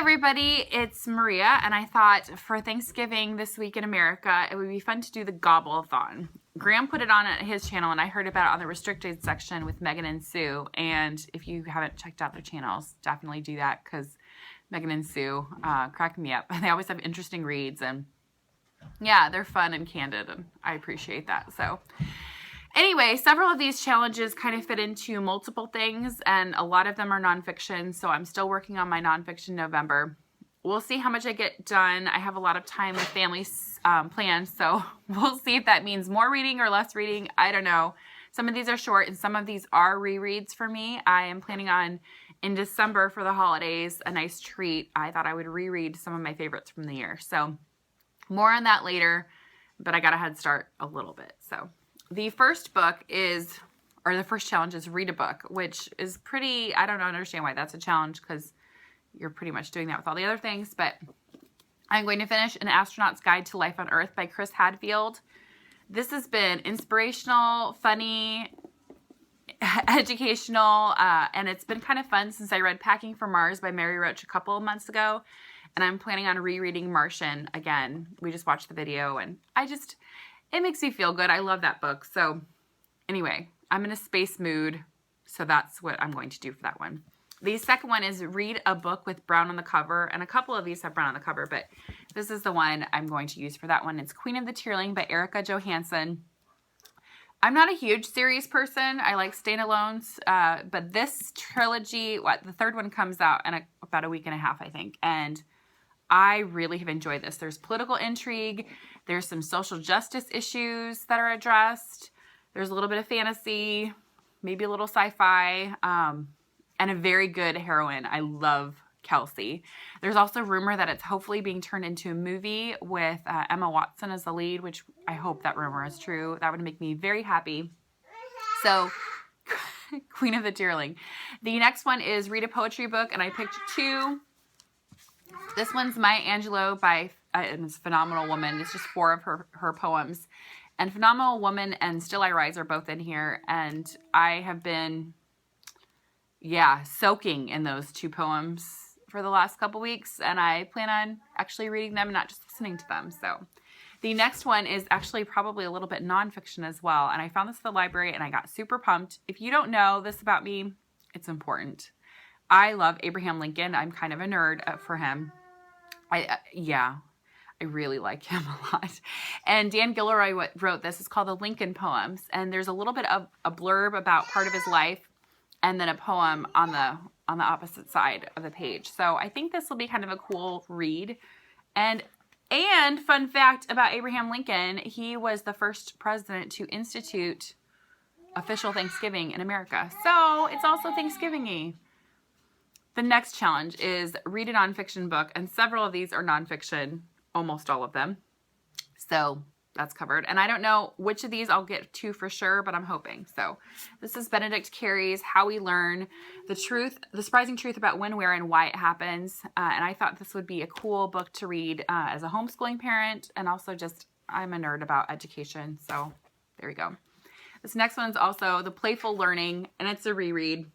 everybody, it's Maria, and I thought for Thanksgiving this week in America, it would be fun to do the Gobbleathon. Graham put it on at his channel, and I heard about it on the restricted section with Megan and Sue. And if you haven't checked out their channels, definitely do that, because Megan and Sue crack me up. They always have interesting reads, and yeah, they're fun and candid, and I appreciate that. So anyway, several of these challenges kind of fit into multiple things, and a lot of them are nonfiction, so I'm still working on my nonfiction November. We'll see how much I get done. I have a lot of time with family planned, so we'll see if that means more reading or less reading. I don't know. Some of these are short, and some of these are rereads for me. I am planning on, in December for the holidays, a nice treat. I thought I would reread some of my favorites from the year. So more on that later, but I got a head start a little bit, so. The first book is, or the first challenge is read a book, which is pretty, I don't understand why that's a challenge, because you're pretty much doing that with all the other things, but I'm going to finish An Astronaut's Guide to Life on Earth by Chris Hadfield. This has been inspirational, funny, educational, and it's been kind of fun since I read Packing for Mars by Mary Roach a couple of months ago, and I'm planning on rereading Martian again. We just watched the video, and it makes me feel good. I love that book. So anyway, I'm in a space mood, so that's what I'm going to do for that one. The second one is read a book with brown on the cover, and a couple of these have brown on the cover, but this is the one I'm going to use for that one. It's Queen of the Tearling by Erica Johansson. I'm not a huge series person. I like standalones, but this trilogy, the third one comes out in about a week and a half, I think, and I really have enjoyed this. There's political intrigue. There's some social justice issues that are addressed. There's a little bit of fantasy, maybe a little sci-fi, and a very good heroine. I love Kelsey. There's also rumor that it's hopefully being turned into a movie with Emma Watson as the lead, which I hope that rumor is true. That would make me very happy. So, Queen of the Tearling. The next one is read a poetry book, and I picked two. This one's Maya Angelou by and it's Phenomenal Woman. It's just 4 of her poems. And Phenomenal Woman and Still I Rise are both in here. And I have been, soaking in those 2 poems for the last couple weeks. And I plan on actually reading them and not just listening to them. So the next one is actually probably a little bit nonfiction as well. And I found this at the library and I got super pumped. If you don't know this about me, it's important. I love Abraham Lincoln. I'm kind of a nerd for him. I really like him a lot. And Dan Gilroy wrote this. It's called The Lincoln Poems. And there's a little bit of a blurb about part of his life and then a poem on the opposite side of the page. So I think this will be kind of a cool read. And fun fact about Abraham Lincoln, he was the first president to institute official Thanksgiving in America. So it's also Thanksgiving-y. The next challenge is read a nonfiction book, and several of these are nonfiction, almost all of them. So that's covered. And I don't know which of these I'll get to for sure, but I'm hoping. So this is Benedict Carey's How We Learn the Surprising Truth About When, Where, and Why It Happens. And I thought this would be a cool book to read as a homeschooling parent, and also just, I'm a nerd about education. So there we go. This next one is also The Playful Learning, and it's a reread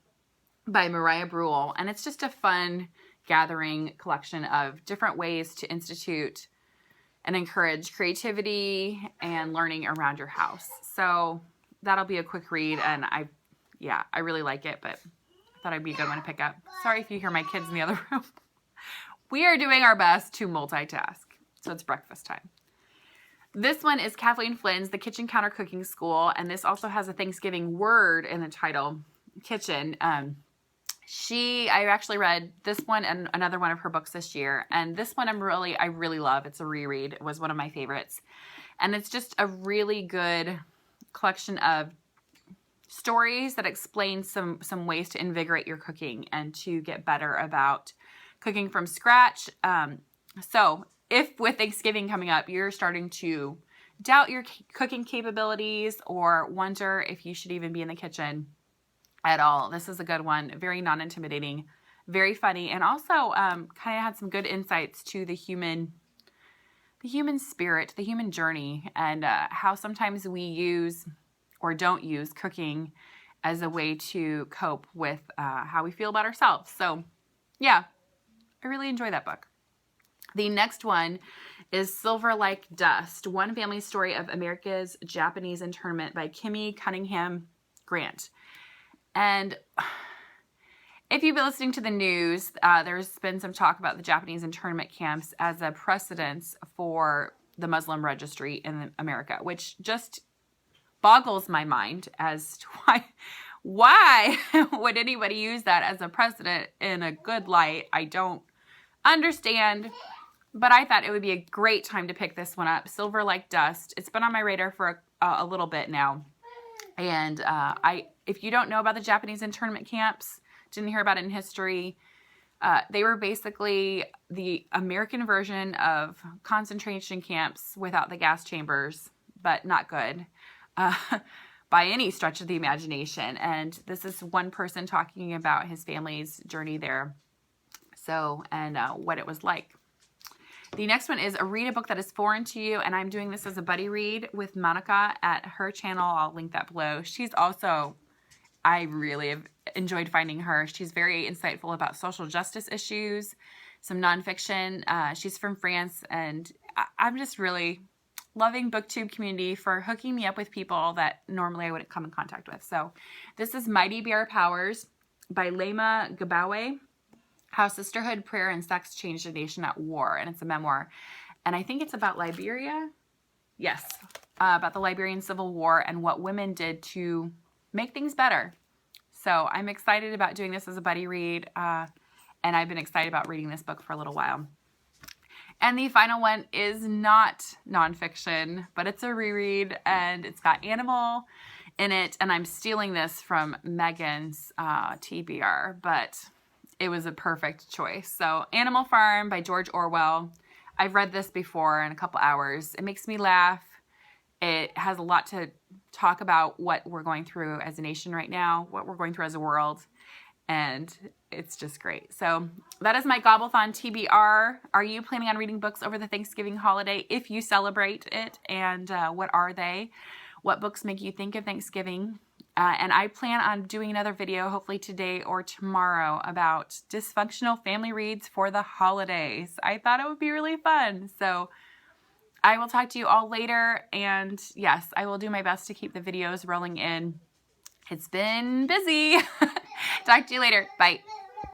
by Mariah Bruhl, and it's just a fun gathering collection of different ways to institute and encourage creativity and learning around your house. So that'll be a quick read, and I really like it, but I thought it'd be a good one to pick up. Sorry if you hear my kids in the other room. We are doing our best to multitask, so it's breakfast time. This one is Kathleen Flynn's The Kitchen Counter Cooking School, and this also has a Thanksgiving word in the title, kitchen. I actually read this one and another one of her books this year. And this one I really love. It's a reread. It was one of my favorites. And it's just a really good collection of stories that explain some ways to invigorate your cooking and to get better about cooking from scratch. So if with Thanksgiving coming up, you're starting to doubt your cooking capabilities or wonder if you should even be in the kitchen at all, this is a good one. Very non-intimidating, very funny, and also kind of had some good insights to the human spirit, the human journey, and how sometimes we use or don't use cooking as a way to cope with how we feel about ourselves. So yeah, I really enjoy that book. The next one is Silver Like Dust, One Family Story of America's Japanese Internment by Kimmy Cunningham Grant. And if you've been listening to the news, there's been some talk about the Japanese internment camps as a precedence for the Muslim registry in America, which just boggles my mind as to why would anybody use that as a precedent in a good light? I don't understand, but I thought it would be a great time to pick this one up. Silver Like Dust. It's been on my radar for a little bit now. And if you don't know about the Japanese internment camps, didn't hear about it in history, they were basically the American version of concentration camps without the gas chambers, but not good by any stretch of the imagination. And this is one person talking about his family's journey there. So, and what it was like. The next one is Read a Book That Is Foreign to You, and I'm doing this as a buddy read with Monica at her channel. I'll link that below. She's also, I really have enjoyed finding her. She's very insightful about social justice issues, some nonfiction. She's from France, and I'm just really loving BookTube community for hooking me up with people that normally I wouldn't come in contact with. So this is Mighty Bear Powers by Lema Gabawe. How Sisterhood, Prayer, and Sex Changed a Nation at War. And it's a memoir. And I think it's about Liberia. Yes, about the Liberian Civil War and what women did to make things better. So I'm excited about doing this as a buddy read. And I've been excited about reading this book for a little while. And the final one is not nonfiction, but it's a reread. And it's got animal in it. And I'm stealing this from Megan's TBR. But it was a perfect choice. So Animal Farm by George Orwell. I've read this before in a couple hours. It makes me laugh. It has a lot to talk about what we're going through as a nation right now, what we're going through as a world, and it's just great. So that is my Gobbleathon TBR. Are you planning on reading books over the Thanksgiving holiday if you celebrate it? And what are they? What books make you think of Thanksgiving? And I plan on doing another video, hopefully today or tomorrow, about dysfunctional family reads for the holidays. I thought it would be really fun. So I will talk to you all later. And yes, I will do my best to keep the videos rolling in. It's been busy. Talk to you later. Bye.